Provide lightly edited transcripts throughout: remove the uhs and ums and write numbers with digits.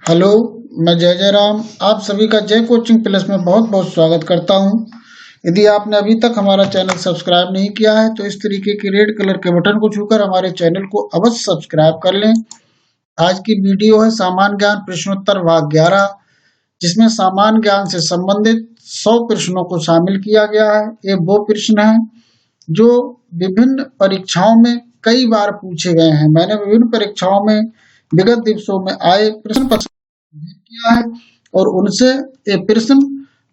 Hello, मैं जय जय राम। आप सभी का जय कोचिंग प्लस में बहुत बहुत स्वागत करता हूं। यदि आपने अभी तक हमारा चैनल सब्सक्राइब नहीं किया है तो इस तरीके के रेड कलर के बटन को छूकर हमारे चैनल को अवश्य सब्सक्राइब कर लें। आज की वीडियो है सामान्य ज्ञान प्रश्नोत्तर भाग 11, जिसमें सामान्य ज्ञान से संबंधित 100 प्रश्नों को शामिल किया गया है। ये वो प्रश्न है जो विभिन्न परीक्षाओं में कई बार पूछे गए हैं। मैंने विभिन्न परीक्षाओं में विगत दिवसों में आए प्रश्न पत्र किया है और उनसे ये प्रश्न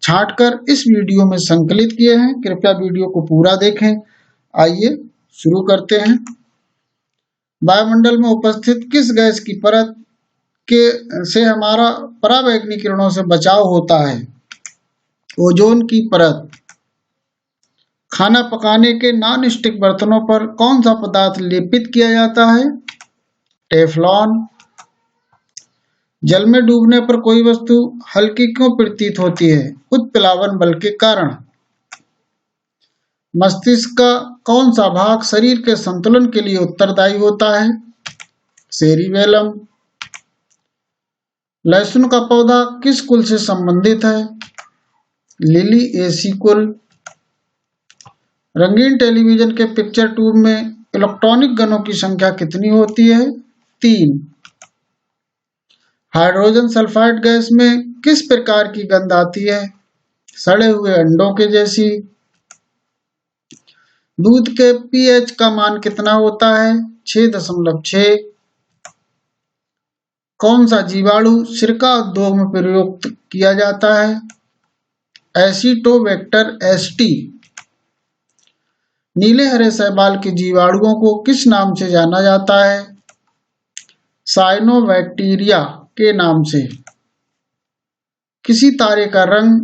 छांटकर इस वीडियो में संकलित किए हैं। कृपया वीडियो को पूरा देखें। आइए शुरू करते हैं। वायुमंडल में उपस्थित किस गैस की परत के से हमारा पराबैंगनी किरणों से बचाव होता है? ओजोन की परत। खाना पकाने के नॉन स्टिक बर्तनों पर कौन सा पदार्थ लेपित किया जाता है? टेफलॉन। जल में डूबने पर कोई वस्तु हल्की क्यों प्रतीत होती है? उत्प्लावन बल के कारण। मस्तिष्क का कौन सा भाग शरीर के संतुलन के लिए उत्तरदायी होता है? सेरिबेलम। लहसुन का पौधा किस कुल से संबंधित है? लिलिएसी कुल। रंगीन टेलीविजन के पिक्चर ट्यूब में इलेक्ट्रॉनिक गनों की संख्या कितनी होती है? 3। हाइड्रोजन सल्फाइड गैस में किस प्रकार की गंध आती है? सड़े हुए अंडों के जैसी। दूध के पीएच का मान कितना होता है? 6.6। कौन सा जीवाणु सिरका उद्योग में प्रयोग किया जाता है? Acetobacter ST. नीले हरे शैवाल के जीवाणुओं को किस नाम से जाना जाता है? साइनोबैक्टीरिया के नाम से। किसी तारे का रंग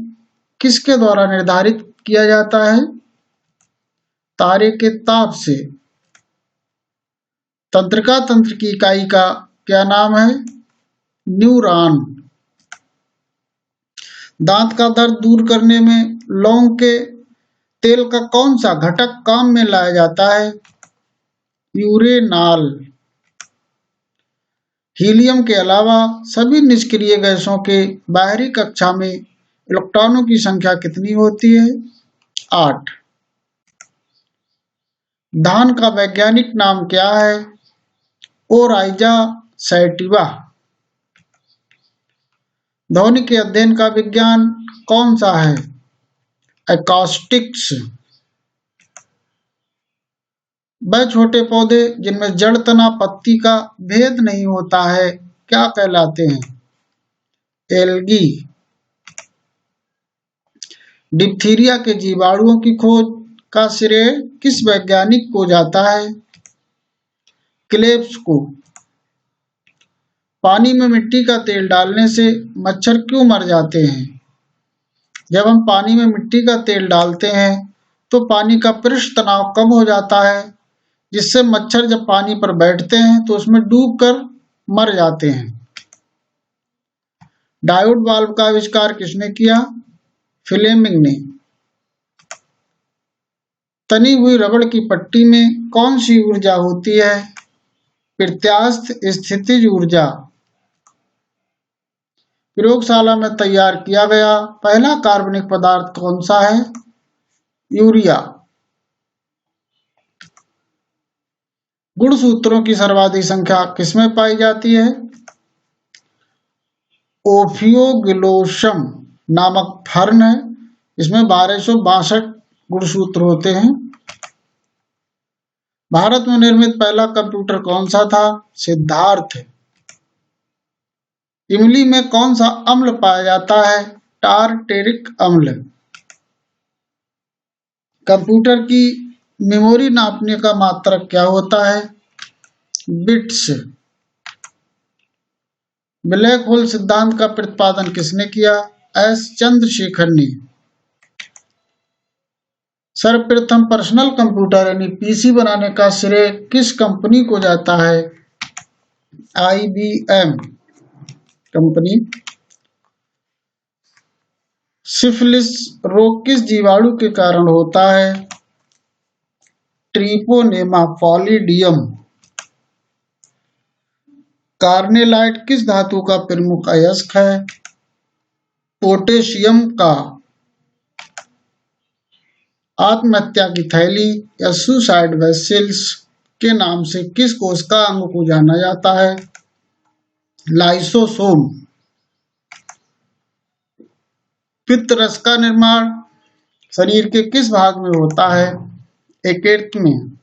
किसके द्वारा निर्धारित किया जाता है? तारे के ताप से। तंत्रिका तंत्र की इकाई का क्या नाम है? न्यूरॉन। दांत का दर्द दूर करने में लौंग के तेल का कौन सा घटक काम में लाया जाता है? यूरेनाल। हीलियम के अलावा सभी निष्क्रिय गैसों के बाहरी कक्षा में इलेक्ट्रॉनों की संख्या कितनी होती है? 8। धान का वैज्ञानिक नाम क्या है? Oryza sativa. ध्वनि के अध्ययन का विज्ञान कौन सा है? एकॉस्टिक्स। वह छोटे पौधे जिनमें जड़ तना पत्ती का भेद नहीं होता है क्या कहलाते हैं? एल्गी। डिप्थीरिया के जीवाणुओं की खोज का श्रेय किस वैज्ञानिक को जाता है? क्लेब्स को। पानी में मिट्टी का तेल डालने से मच्छर क्यों मर जाते हैं? जब हम पानी में मिट्टी का तेल डालते हैं तो पानी का पृष्ठ तनाव कम हो जाता है, जिससे मच्छर जब पानी पर बैठते हैं तो उसमें डूबकर मर जाते हैं। डायोड वाल्व का आविष्कार किसने किया? फ्लेमिंग ने। तनी हुई रबड़ की पट्टी में कौन सी ऊर्जा होती है? प्रत्यास्थ स्थितिज ऊर्जा। प्रयोगशाला में तैयार किया गया पहला कार्बनिक पदार्थ कौन सा है? यूरिया। गुणसूत्रों की सर्वाधिक संख्या किसमें पाई जाती है? ओफियोग्लोसम नामक फर्न है। इसमें 1262 गुणसूत्र होते हैं। भारत में निर्मित पहला कंप्यूटर कौन सा था? सिद्धार्थ। इमली में कौन सा अम्ल पाया जाता है? टारटेरिक अम्ल। कंप्यूटर की मेमोरी नापने का मात्रक क्या होता है? बिट्स। ब्लैक होल सिद्धांत का प्रतिपादन किसने किया? एस चंद्रशेखर ने। सर्वप्रथम पर्सनल कंप्यूटर यानी पीसी बनाने का श्रेय किस कंपनी को जाता है? IBM company. सिफिलिस रोग किस जीवाणु के कारण होता है? ट्रिपोनेमा पॉलीडियम। कार्नेलाइट किस धातु का प्रमुख अयस्क है? पोटेशियम का। आत्महत्या की थैली या सुसाइड वेसल्स के नाम से किस कोशिका अंग को जाना जाता है? लाइसोसोम। पित्त रस का निर्माण शरीर के किस भाग में होता है? यकृत में।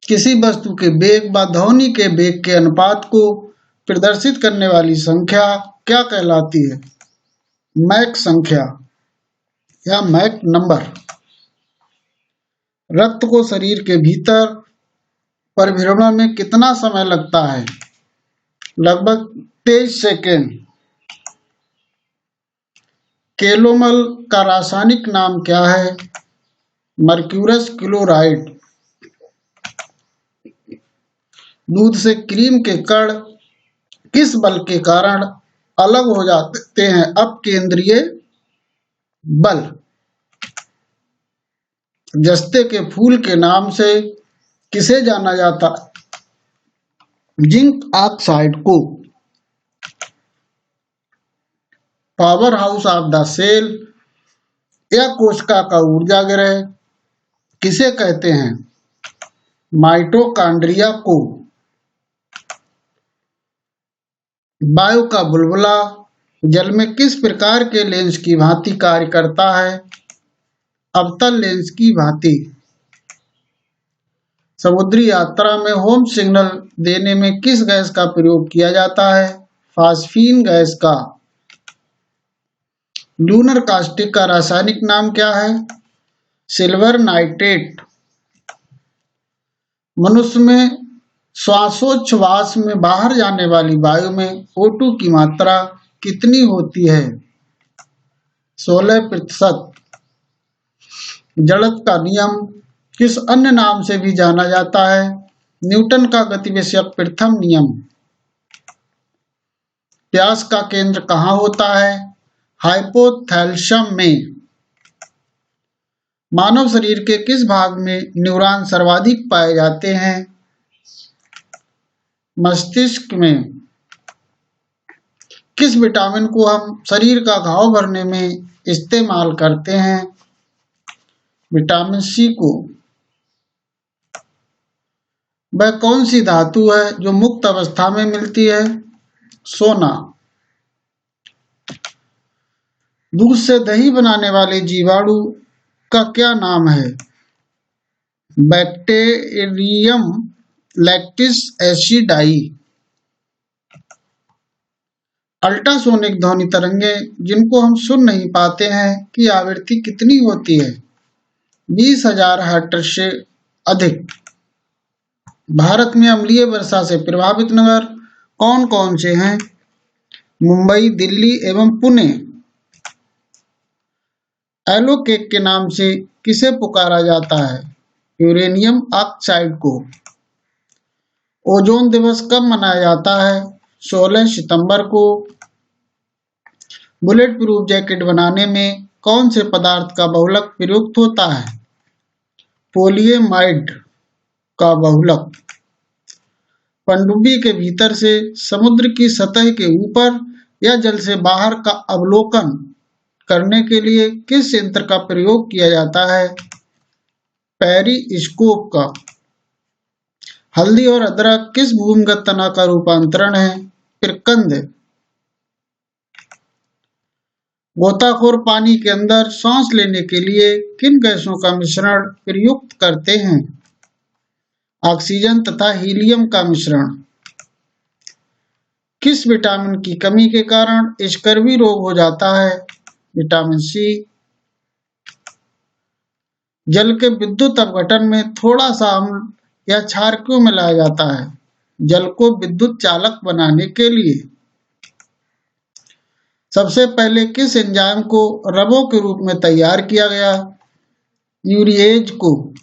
किसी वस्तु के वेग व ध्वनि के वेग के अनुपात को प्रदर्शित करने वाली संख्या क्या कहलाती है? मैक संख्या या मैक नंबर। रक्त को शरीर के भीतर परिभ्रमण में कितना समय लगता है? लगभग 23 सेकेंड। कैलोमल का रासायनिक नाम क्या है? Mercurous chloride. दूध से क्रीम के कण किस बल के कारण अलग हो जाते हैं? अपकेंद्रीय बल। जस्ते के फूल के नाम से किसे जाना जाता है? जिंक ऑक्साइड को। Power house of the cell या कोशिका का ऊर्जा गृह किसे कहते हैं? माइटोकॉन्ड्रिया को। वायु का बुलबुला जल में किस प्रकार के लेंस की भांति कार्य करता है? अवतल लेंस की भांति। समुद्री यात्रा में होम सिग्नल देने में किस गैस का प्रयोग किया जाता है? फास्फीन गैस का। लूनर कास्टिक का रासायनिक नाम क्या है? Silver nitrate. मनुष्य में श्वासोच्छ्वास में बाहर जाने वाली वायु में O2 की मात्रा कितनी होती है? 16%। जड़त्व का नियम किस अन्य नाम से भी जाना जाता है? न्यूटन का गतिविषयक प्रथम नियम। प्यास का केंद्र कहाँ होता है? हाइपोथैलेमस में। मानव शरीर के किस भाग में न्यूरॉन सर्वाधिक पाए जाते हैं? मस्तिष्क में। किस विटामिन को हम शरीर का घाव भरने में इस्तेमाल करते हैं? विटामिन सी को। वह कौन सी धातु है जो मुक्त अवस्था में मिलती है? सोना। दूध से दही बनाने वाले जीवाणु का क्या नाम है? Bacterium lactis एसिडाई। अल्ट्रासोनिक ध्वनि तरंगें जिनको हम सुन नहीं पाते हैं की आवृत्ति कितनी होती है? 20,000 हर्ट्ज से अधिक। भारत में अम्लीय वर्षा से प्रभावित नगर कौन कौन से हैं? मुंबई, दिल्ली एवं पुणे। एलो केक के नाम से किसे पुकारा जाता है? यूरेनियम ऑक्साइड को। ओजोन दिवस कब मनाया जाता है? 16 सितंबर को। बुलेट प्रूफ जैकेट बनाने में कौन से पदार्थ का बहुलक प्रयुक्त होता है? पॉलीएमाइड का बहुलक। पनडुब्बी के भीतर से समुद्र की सतह के ऊपर या जल से बाहर का अवलोकन करने के लिए किस यंत्र का प्रयोग किया जाता है? पेरिस्कोप का। हल्दी और अदरक किस भूमिगत तना का रूपांतरण है? प्रकंद। गोताखोर पानी के अंदर सांस लेने के लिए किन गैसों का मिश्रण प्रयुक्त करते हैं? ऑक्सीजन तथा हीलियम का मिश्रण। किस विटामिन की कमी के कारण स्कर्वी रोग हो जाता है? Vitamin C. जल के विद्युत अपघटन में थोड़ा सा अम्ल या क्षार क्यों मिलाया जाता है? जल को विद्युत चालक बनाने के लिए। सबसे पहले किस एंजाइम को रबों के रूप में तैयार किया गया? यूरिएज को।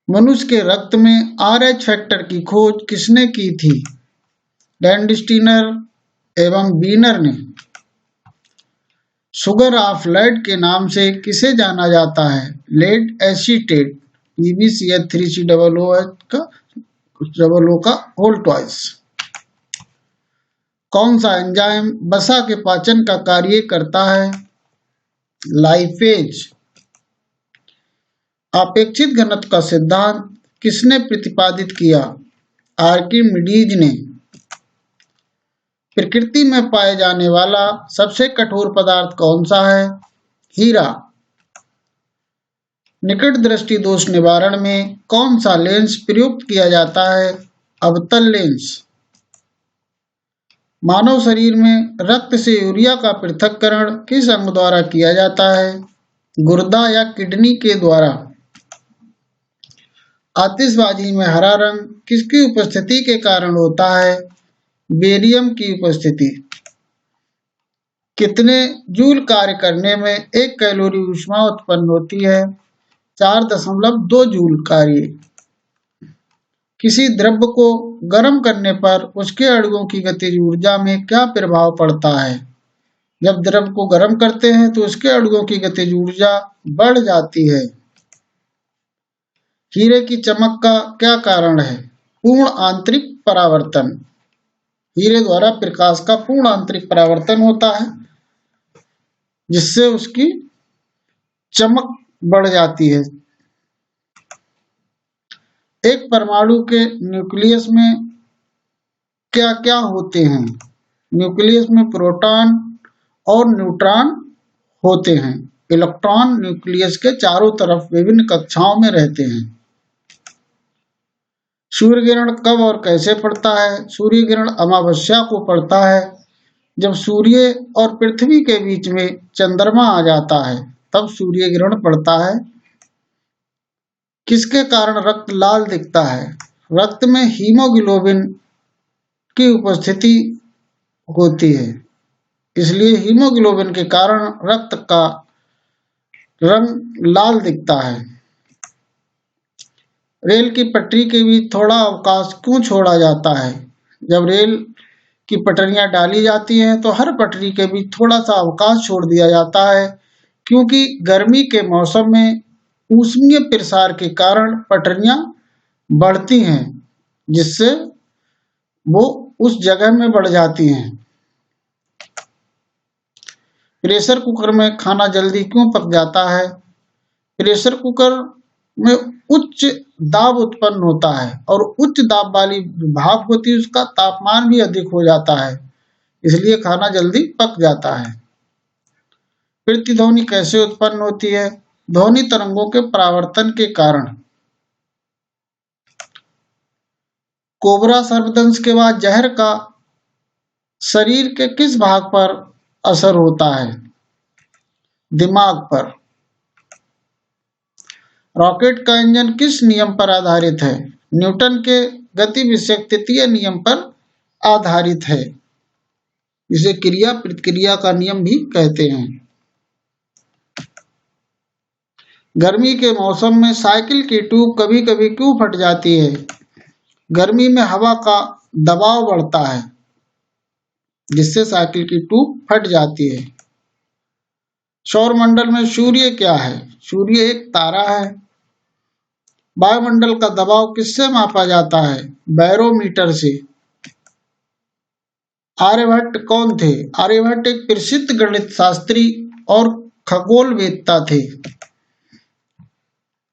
मनुष्य के रक्त में RH फैक्टर की खोज किसने की थी? लैंडस्टीनर एवं वीनर ने। सुगर ऑफ लेड के नाम से किसे जाना जाता है? लेड एसीटेट, PbCl3COOH का डबल ओ का होल ट्वाइस। कौन सा एंजाइम वसा के पाचन का कार्य करता है? लाइपेज। आपेक्षित घनत्व का सिद्धांत किसने प्रतिपादित किया? आर्किमिडीज ने। प्रकृति में पाए जाने वाला सबसे कठोर पदार्थ कौन सा है? हीरा। निकट दृष्टि दोष निवारण में कौन सा लेंस प्रयुक्त किया जाता है? अवतल लेंस। मानव शरीर में रक्त से यूरिया का पृथक्करण किस अंग द्वारा किया जाता है? गुर्दा या किडनी के द्वारा। आतिशबाजी में हरा रंग किसकी उपस्थिति के कारण होता है? बेरियम की उपस्थिति। कितने जूल कार्य करने में 1 कैलोरी ऊष्मा उत्पन्न होती है? 4.2 जूल कार्य। किसी द्रव्य को गर्म करने पर उसके अणुओं की गतिज ऊर्जा में क्या प्रभाव पड़ता है? जब द्रव्य को गर्म करते हैं तो उसके अणुओं की गतिज ऊर्जा बढ़ जाती है। हीरे की चमक का क्या कारण है? पूर्ण आंतरिक परावर्तन। हीरे द्वारा प्रकाश का पूर्ण आंतरिक परावर्तन होता है जिससे उसकी चमक बढ़ जाती है। एक परमाणु के न्यूक्लियस में क्या क्या होते हैं? न्यूक्लियस में प्रोटॉन और न्यूट्रॉन होते हैं। इलेक्ट्रॉन न्यूक्लियस के चारों तरफ विभिन्न कक्षाओं में रहते हैं। सूर्य ग्रहण कब और कैसे पड़ता है? सूर्य ग्रहण अमावस्या को पड़ता है जब सूर्य और पृथ्वी के बीच में चंद्रमा आ जाता है, तब सूर्य ग्रहण पड़ता है। किसके कारण रक्त लाल दिखता है? रक्त में हीमोग्लोबिन की उपस्थिति होती है, इसलिए हीमोग्लोबिन के कारण रक्त का रंग लाल दिखता है। रेल की पटरी के बीच थोड़ा अवकाश क्यों छोड़ा जाता है? जब रेल की पटरियां डाली जाती हैं तो हर पटरी के बीच थोड़ा सा अवकाश छोड़ दिया जाता है, क्योंकि गर्मी के मौसम में ऊष्मीय प्रसार के कारण पटरियां बढ़ती हैं, जिससे वो उस जगह में बढ़ जाती हैं। प्रेशर कुकर में खाना जल्दी क्यों पक जाता है? प्रेशर कुकर में उच्च दाब उत्पन्न होता है और उच्च दाब वाली भाप होती है, उसका तापमान भी अधिक हो जाता है, इसलिए खाना जल्दी पक जाता है। प्रतिध्वनि कैसे उत्पन्न होती है? ध्वनि तरंगों के परावर्तन के कारण। कोबरा सर्पदंश के बाद जहर का शरीर के किस भाग पर असर होता है? दिमाग पर। रॉकेट का इंजन किस नियम पर आधारित है? न्यूटन के गति विषयक तृतीय नियम पर आधारित है, इसे क्रिया प्रतिक्रिया का नियम भी कहते हैं। गर्मी के मौसम में साइकिल की ट्यूब कभी कभी क्यों फट जाती है? गर्मी में हवा का दबाव बढ़ता है, जिससे साइकिल की ट्यूब फट जाती है। सौरमंडल में सूर्य क्या है? सूर्य एक तारा है। वायुमंडल का दबाव किससे मापा जाता है? बैरोमीटर से। आर्यभट्ट कौन थे? आर्यभट्ट एक प्रसिद्ध गणित शास्त्री और खगोलवेत्ता थे।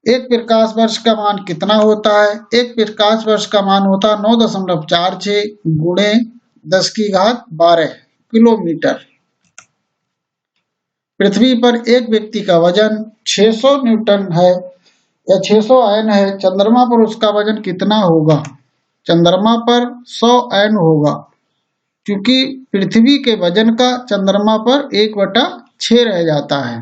एक प्रकाश वर्ष का मान कितना होता है? एक प्रकाश वर्ष का मान होता है 9.46 गुणे 10⁻12 किलोमीटर। पृथ्वी पर एक व्यक्ति का वजन 600 न्यूटन है या 600 आयन है। चंद्रमा पर उसका वजन कितना होगा? चंद्रमा पर 100 आयन होगा, क्योंकि पृथ्वी के वजन का चंद्रमा पर 1/6 रह जाता है।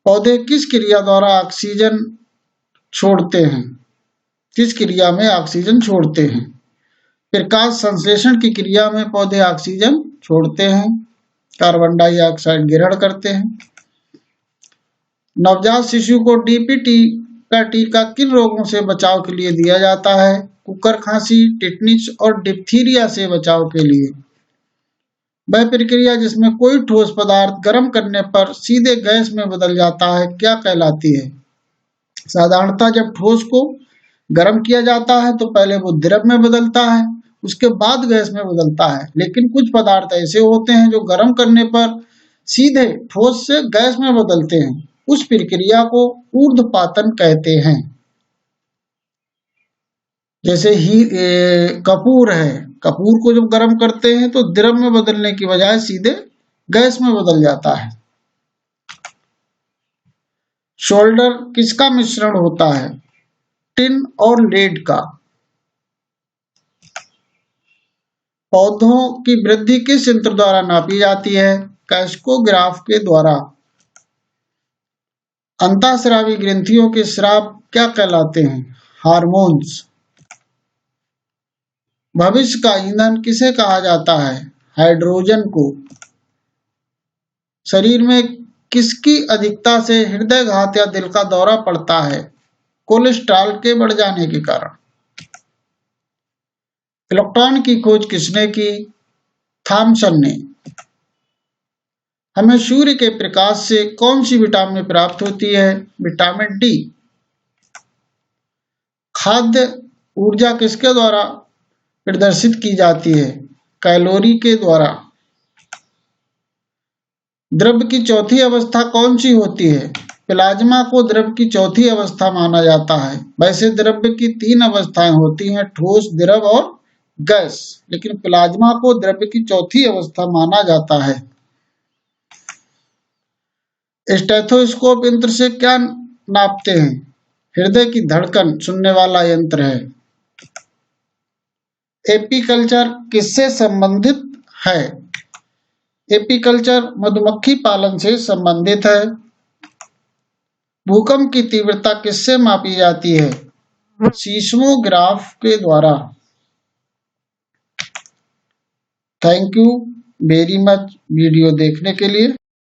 पौधे किस क्रिया द्वारा ऑक्सीजन छोड़ते हैं? किस क्रिया में ऑक्सीजन छोड़ते हैं? प्रकाश संश्लेषण की क्रिया में पौधे ऑक्सीजन छोड़ते हैं, कार्बन डाइऑक्साइड ग्रहण करते हैं। नवजात शिशु को डीपीटी का टीका किन रोगों से बचाव के लिए दिया जाता है? कुकर खांसी, टिटनिस और डिप्थीरिया से बचाव के लिए। वह प्रक्रिया जिसमें कोई ठोस पदार्थ गर्म करने पर सीधे गैस में बदल जाता है क्या कहलाती है? साधारणतः जब ठोस को गर्म किया जाता है तो पहले वो द्रव में बदलता है, उसके बाद गैस में बदलता है। लेकिन कुछ पदार्थ ऐसे होते हैं जो गर्म करने पर सीधे ठोस से गैस में बदलते हैं। उस प्रक्रिया को ऊर्ध्वपातन कहते हैं। जैसे ही कपूर है, कपूर को जब गर्म करते हैं तो द्रव में बदलने की बजाय सीधे गैस में बदल जाता है। शोल्डर किसका मिश्रण होता है? टिन और लेड का। पौधों की वृद्धि किस यंत्र द्वारा नापी जाती है? कैस्कोग्राफ के द्वारा। अंतःस्रावी ग्रंथियों के स्राव क्या कहलाते हैं? हार्मोन्स। भविष्य का ईंधन किसे कहा जाता है? हाइड्रोजन को। शरीर में किसकी अधिकता से हृदय घात या दिल का दौरा पड़ता है? कोलेस्ट्रॉल के बढ़ जाने के कारण। इलेक्ट्रॉन की खोज किसने की? थॉमसन ने। हमें सूर्य के प्रकाश से कौन सी विटामिन प्राप्त होती है? Vitamin D. खाद्य ऊर्जा किसके द्वारा प्रदर्शित की जाती है? कैलोरी के द्वारा। द्रव की चौथी अवस्था कौन सी होती है? प्लाज्मा को द्रव की चौथी अवस्था माना जाता है। वैसे द्रव की 3 अवस्थाएं होती हैं, ठोस, द्रव और गैस, लेकिन प्लाज्मा को द्रव की चौथी अवस्था माना जाता है। स्टेथोस्कोप यंत्र से क्या नापते हैं? हृदय की धड़कन सुनने वाला यंत्र है। एपीकल्चर किससे संबंधित है? एपीकल्चर मधुमक्खी पालन से संबंधित है। भूकंप की तीव्रता किससे मापी जाती है? सीस्मोग्राफ के द्वारा। Thank you very much video देखने के लिए।